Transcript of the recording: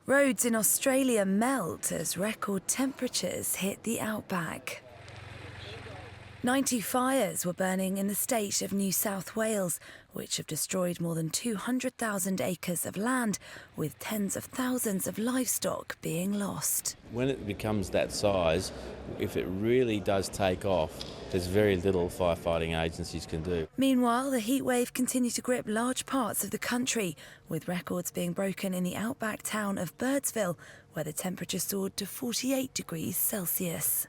Roads in Australia melt as record temperatures hit the outback. 90 fires were burning in the state of New South Wales, which have destroyed more than 200,000 acres of land, with tens of thousands of livestock being lost. When it becomes that size, if it really does take off, there's very little firefighting agencies can do. Meanwhile, the heatwave continued to grip large parts of the country, with records being broken in the outback town of Birdsville, where the temperature soared to 48 degrees Celsius.